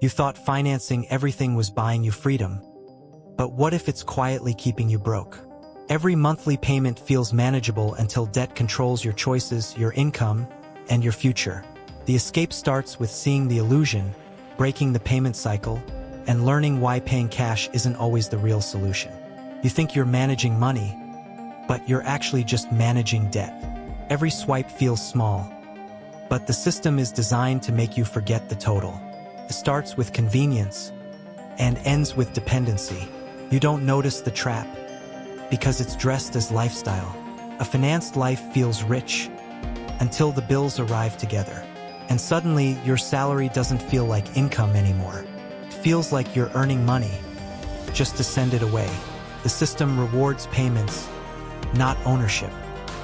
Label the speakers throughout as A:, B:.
A: You thought financing everything was buying you freedom. But what if it's quietly keeping you broke? Every monthly payment feels manageable until debt controls your choices, your income, and your future. The escape starts with seeing the illusion, breaking the payment cycle, and learning why paying cash isn't always the real solution. You think you're managing money, but you're actually just managing debt. Every swipe feels small, but the system is designed to make you forget the total. It starts with convenience and ends with dependency. You don't notice the trap because it's dressed as lifestyle. A financed life feels rich until the bills arrive together. And suddenly, your salary doesn't feel like income anymore. It feels like you're earning money just to send it away. The system rewards payments, not ownership.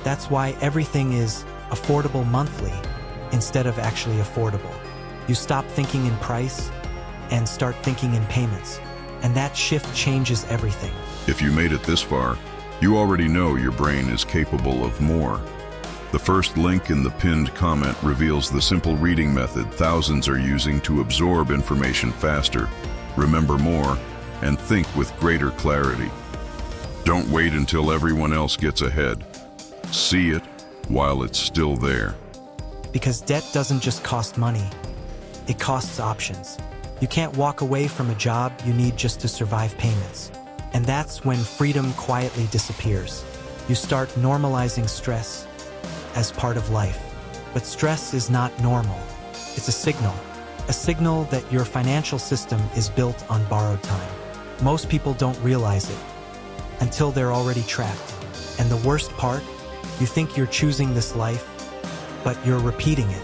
A: That's why everything is affordable monthly instead of actually affordable. You stop thinking in price and start thinking in payments. And that shift changes everything.
B: If you made it this far, you already know your brain is capable of more. The first link in the pinned comment reveals the simple reading method thousands are using to absorb information faster, remember more, and think with greater clarity. Don't wait until everyone else gets ahead. See it while it's still there.
A: Because debt doesn't just cost money, it costs options. You can't walk away from a job you need just to survive payments. And that's when freedom quietly disappears. You start normalizing stress as part of life. But stress is not normal. It's a signal that your financial system is built on borrowed time. Most people don't realize it until they're already trapped. And the worst part, you think you're choosing this life, but you're repeating it.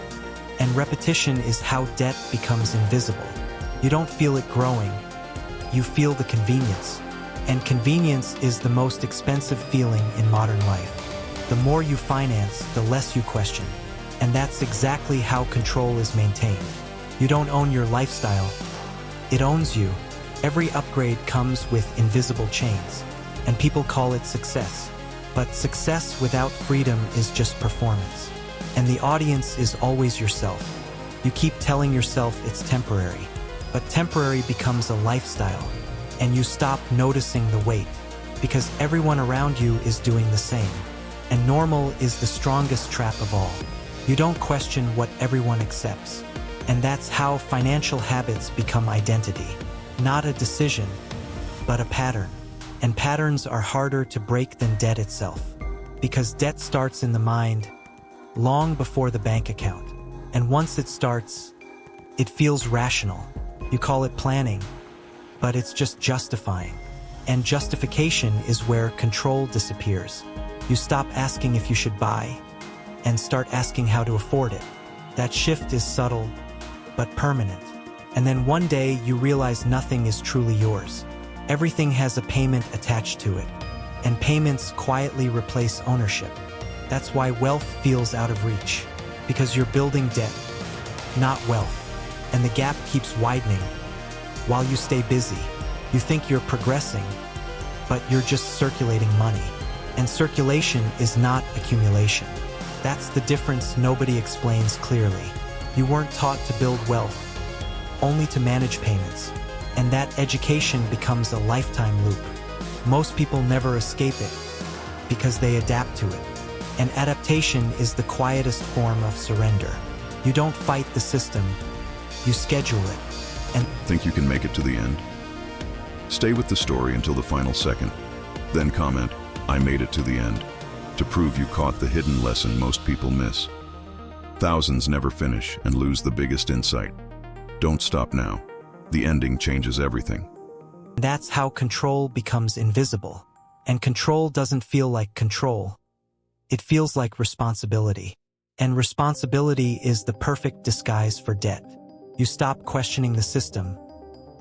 A: And repetition is how debt becomes invisible. You don't feel it growing, you feel the convenience. And convenience is the most expensive feeling in modern life. The more you finance, the less you question. And that's exactly how control is maintained. You don't own your lifestyle, it owns you. Every upgrade comes with invisible chains, and people call it success. But success without freedom is just performance. And the audience is always yourself. You keep telling yourself it's temporary, but temporary becomes a lifestyle, and you stop noticing the weight, because everyone around you is doing the same. And normal is the strongest trap of all. You don't question what everyone accepts. And that's how financial habits become identity. Not a decision, but a pattern. And patterns are harder to break than debt itself. Because debt starts in the mind long before the bank account. And once it starts, it feels rational. You call it planning, but it's just justifying. And justification is where control disappears. You stop asking if you should buy and start asking how to afford it. That shift is subtle, but permanent. And then one day you realize nothing is truly yours. Everything has a payment attached to it, and payments quietly replace ownership. That's why wealth feels out of reach, because you're building debt, not wealth. And the gap keeps widening while you stay busy. You think you're progressing, but you're just circulating money. And circulation is not accumulation. That's the difference nobody explains clearly. You weren't taught to build wealth, only to manage payments. And that education becomes a lifetime loop. Most people never escape it because they adapt to it. And adaptation is the quietest form of surrender. You don't fight the system, you schedule it. And
B: think you can make it to the end? Stay with the story until the final second. Then comment, "I made it to the end," to prove you caught the hidden lesson most people miss. Thousands never finish and lose the biggest insight. Don't stop now. The ending changes everything.
A: that's how control becomes invisible. And control doesn't feel like control. It feels like responsibility. And responsibility is the perfect disguise for debt. You stop questioning the system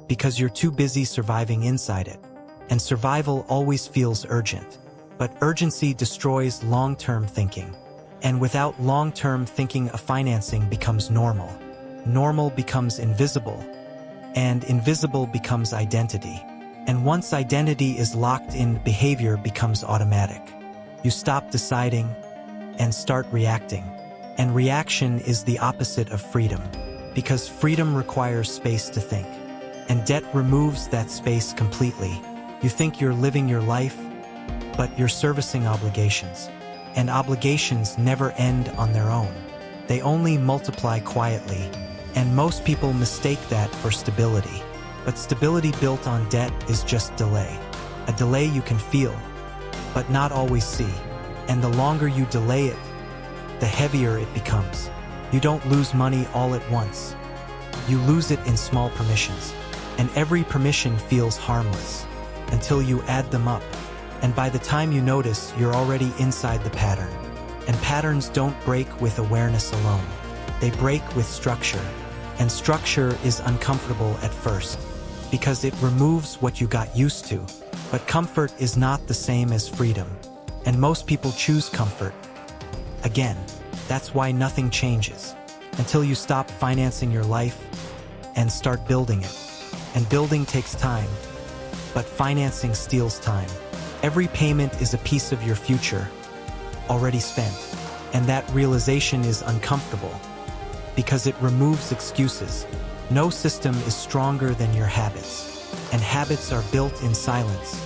A: because you're too busy surviving inside it. And survival always feels urgent. But urgency destroys long-term thinking. And without long-term thinking, financing becomes normal. Normal becomes invisible. And invisible becomes identity. And once identity is locked in, behavior becomes automatic. You stop deciding and start reacting. And reaction is the opposite of freedom. because freedom requires space to think, and debt removes that space completely. You think you're living your life, but you're servicing obligations, and obligations never end on their own. They only multiply quietly, and most people mistake that for stability. But stability built on debt is just delay. A delay you can feel, but not always see. And the longer you delay it, the heavier it becomes. You don't lose money all at once. You lose it in small permissions. And every permission feels harmless until you add them up. And by the time you notice, you're already inside the pattern. And patterns don't break with awareness alone. They break with structure. And structure is uncomfortable at first, because it removes what you got used to. But comfort is not the same as freedom. And most people choose comfort. Again, that's why nothing changes until you stop financing your life and start building it. And building takes time, but financing steals time. Every payment is a piece of your future already spent. And that realization is uncomfortable because it removes excuses. No system is stronger than your habits, and habits are built in silence,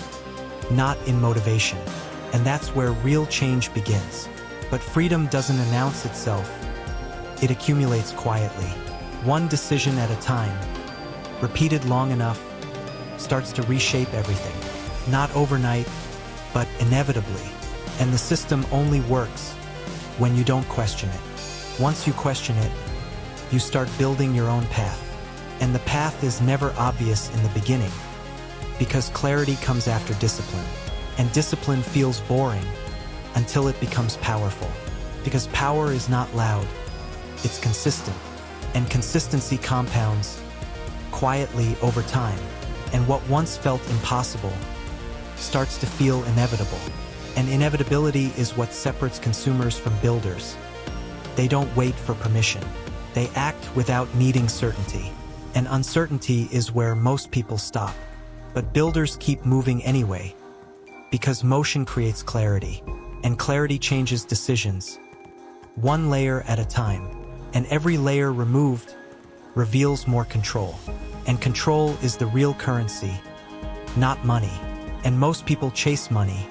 A: not in motivation. And that's where real change begins. But freedom doesn't announce itself. It accumulates quietly, one decision at a time, repeated long enough, starts to reshape everything. Not overnight, but inevitably. And the system only works when you don't question it. Once you question it, you start building your own path. And the path is never obvious in the beginning, because clarity comes after discipline. And discipline feels boring until it becomes powerful. Because power is not loud, it's consistent. And consistency compounds quietly over time. And what once felt impossible starts to feel inevitable. And inevitability is what separates consumers from builders. They don't wait for permission. They act without needing certainty. And uncertainty is where most people stop. But builders keep moving anyway, because motion creates clarity, and clarity changes decisions, one layer at a time. And every layer removed reveals more control. And control is the real currency, not money. And most people chase money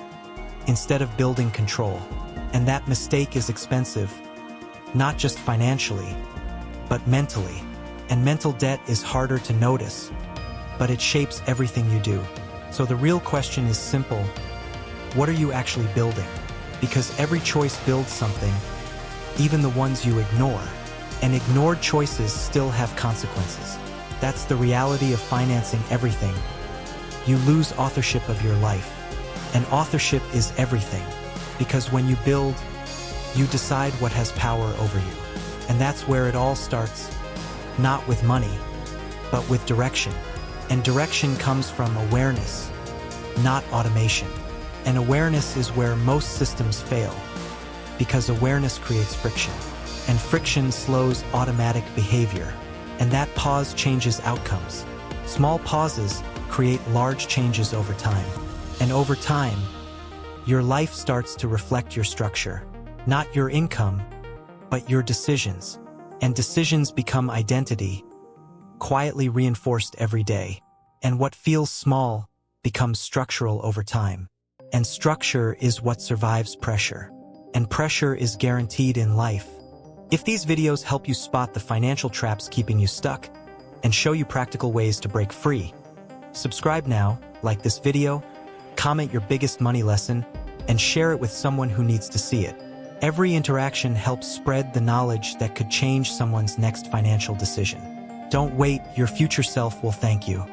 A: instead of building control. And that mistake is expensive, not just financially, but mentally. And mental debt is harder to notice, but it shapes everything you do. So the real question is simple: what are you actually building? Because every choice builds something, even the ones you ignore. And ignored choices still have consequences. That's the reality of financing everything. You lose authorship of your life. And authorship is everything. Because when you build, you decide what has power over you. And that's where it all starts. Not with money, but with direction. And direction comes from awareness, not automation. And awareness is where most systems fail, because awareness creates friction. And friction slows automatic behavior. And that pause changes outcomes. Small pauses create large changes over time. And over time, your life starts to reflect your structure. Not your income, but your decisions. And decisions become identity, quietly reinforced every day. And what feels small becomes structural over time. And structure is what survives pressure. And pressure is guaranteed in life. If these videos help you spot the financial traps keeping you stuck and show you practical ways to break free, subscribe now, like this video, comment your biggest money lesson, and share it with someone who needs to see it. Every interaction helps spread the knowledge that could change someone's next financial decision. Don't wait, your future self will thank you.